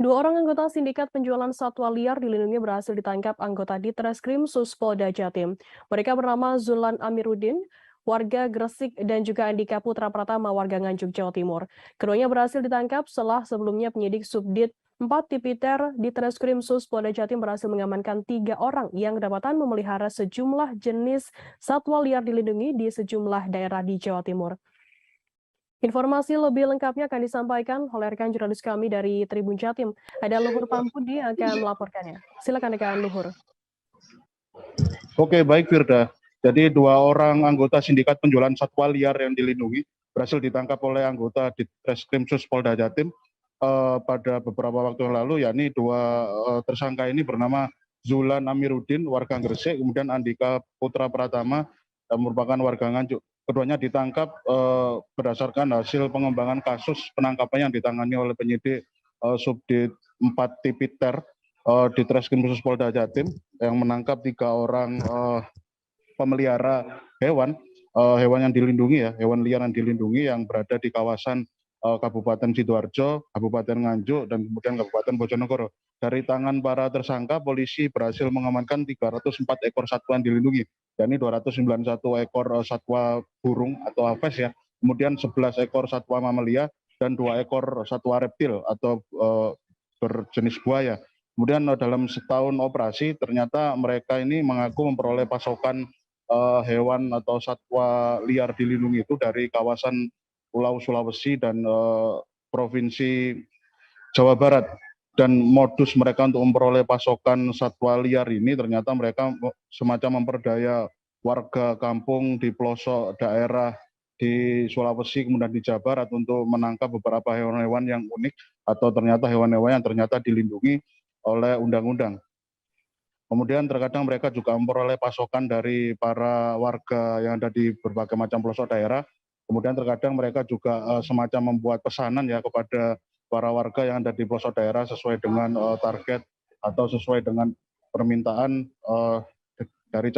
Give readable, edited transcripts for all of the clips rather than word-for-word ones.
Dua orang anggota sindikat penjualan satwa liar dilindungi berhasil ditangkap anggota Ditreskrim Suspolda Jatim. Mereka bernama Zulan Amiruddin, warga Gresik, dan juga Andika Putra Pratama, warga Nganjuk, Jawa Timur. Keduanya berhasil ditangkap setelah sebelumnya penyidik Subdit 4 Tipiter Ditreskrim Suspolda Jatim berhasil mengamankan 3 orang yang kedapatan memelihara sejumlah jenis satwa liar dilindungi di sejumlah daerah di Jawa Timur. Informasi lebih lengkapnya akan disampaikan oleh rekan jurnalis kami dari Tribun Jatim. Ada Luhur Pampudi yang akan melaporkannya. Silakan rekan Luhur. Oke, baik Firda. Jadi 2 orang anggota sindikat penjualan satwa liar yang dilindungi berhasil ditangkap oleh anggota Ditreskrim Suspolda Jatim pada beberapa waktu yang lalu, yakni 2 tersangka ini bernama Zulan Amiruddin, warga Gresik, kemudian Andika Putra Pratama, yang merupakan warga Nganjuk. Keduanya ditangkap berdasarkan hasil pengembangan kasus penangkapan yang ditangani oleh penyidik Subdit 4 Tipiter Ditreskrim Suspolda Jatim yang menangkap 3 orang pemelihara hewan yang dilindungi, hewan liar yang dilindungi yang berada di kawasan Kabupaten Sidoarjo, Kabupaten Nganjuk, dan kemudian Kabupaten Bojonegoro. Dari tangan para tersangka, polisi berhasil mengamankan 304 ekor satwa yang dilindungi, yakni 291 ekor satwa burung atau aves, kemudian 11 ekor satwa mamalia, dan 2 ekor satwa reptil atau berjenis buaya. Kemudian dalam setahun operasi, ternyata mereka ini mengaku memperoleh pasokan hewan atau satwa liar dilindungi itu dari kawasan Pulau Sulawesi dan Provinsi Jawa Barat. Dan modus mereka untuk memperoleh pasokan satwa liar ini ternyata mereka semacam memperdaya warga kampung di pelosok daerah di Sulawesi kemudian di Jawa Barat untuk menangkap beberapa hewan-hewan yang unik atau ternyata hewan-hewan yang ternyata dilindungi oleh undang-undang. Kemudian terkadang mereka juga memperoleh pasokan dari para warga yang ada di berbagai macam pelosok daerah. Kemudian terkadang mereka juga semacam membuat pesanan kepada para warga yang ada di pelosok daerah sesuai dengan target atau sesuai dengan permintaan dari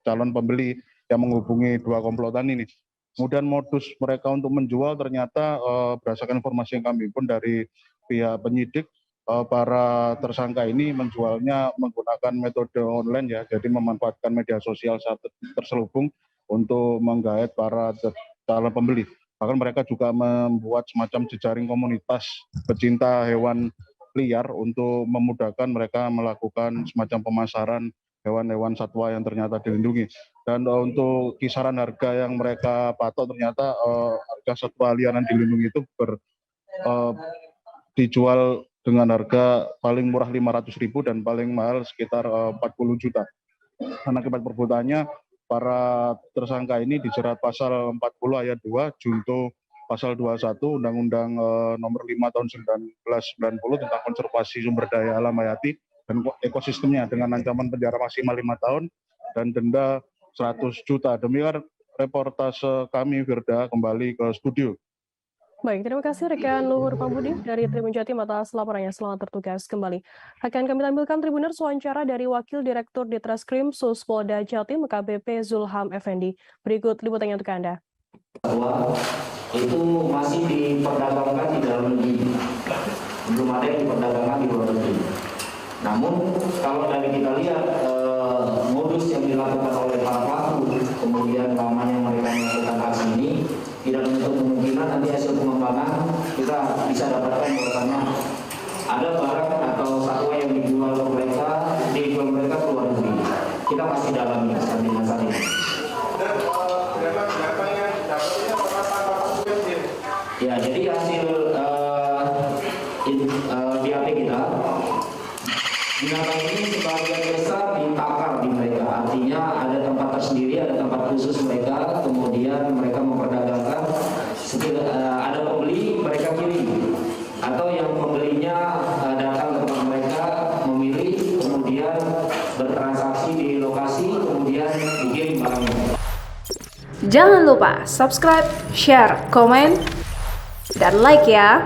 calon pembeli yang menghubungi 2 komplotan ini. Kemudian modus mereka untuk menjual ternyata berdasarkan informasi yang kami pun dari pihak penyidik, para tersangka ini menjualnya menggunakan metode online, jadi memanfaatkan media sosial saat terselubung untuk menggait para calon pembeli. Bahkan mereka juga membuat semacam jejaring komunitas pecinta hewan liar untuk memudahkan mereka melakukan semacam pemasaran hewan-hewan satwa yang ternyata dilindungi. Dan untuk kisaran harga yang mereka patok ternyata harga satwa liar yang dilindungi itu dijual dengan harga paling murah 500.000 dan paling mahal sekitar 40 juta. Dan akibat perbuatannya, para tersangka ini dijerat pasal 40 ayat 2 junto pasal 21 Undang-Undang nomor 5 tahun 1990 tentang konservasi sumber daya alam hayati dan ekosistemnya dengan ancaman penjara maksimal 5 tahun dan denda 100 juta. Demikian reportase kami, Firda, kembali ke studio. Baik, terima kasih rekan Luhur Pampudi dari Tribun Jatim atas laporannya. Selamat bertugas kembali. Akan kami tampilkan Tribuners wawancara dari Wakil Direktur Ditreskrim Suspolda Jatim KBP Zulham Effendi. Berikut liputannya untuk Anda. Itu masih diperdagangkan di dalam negeri, belum ada yang diperdagangkan di luar negeri. Namun kalau dari kita lihat modus yang dilakukan oleh para pelaku, kemudian lamanya mereka melakukan aksi ini, tidak menutup kemungkinan nanti hasil pengembangan kita bisa dapatkan bahwasannya ada barang atau satwa yang dijual mereka ke luar negeri. Kita masih dalami sampai dengan saat ini. Ya, jadi hasil BAP kita, binatang ini sebagian besar ditakar di mereka. Artinya ada tempat tersendiri, ada tempat khusus mereka, kemudian mereka memperdagangkan. Ada pembeli, mereka kirim. Atau yang pembelinya datang ke tempat mereka, memilih, kemudian bertransaksi di lokasi, kemudian dikirim barangnya. Jangan lupa subscribe, share, komen, dan like ya.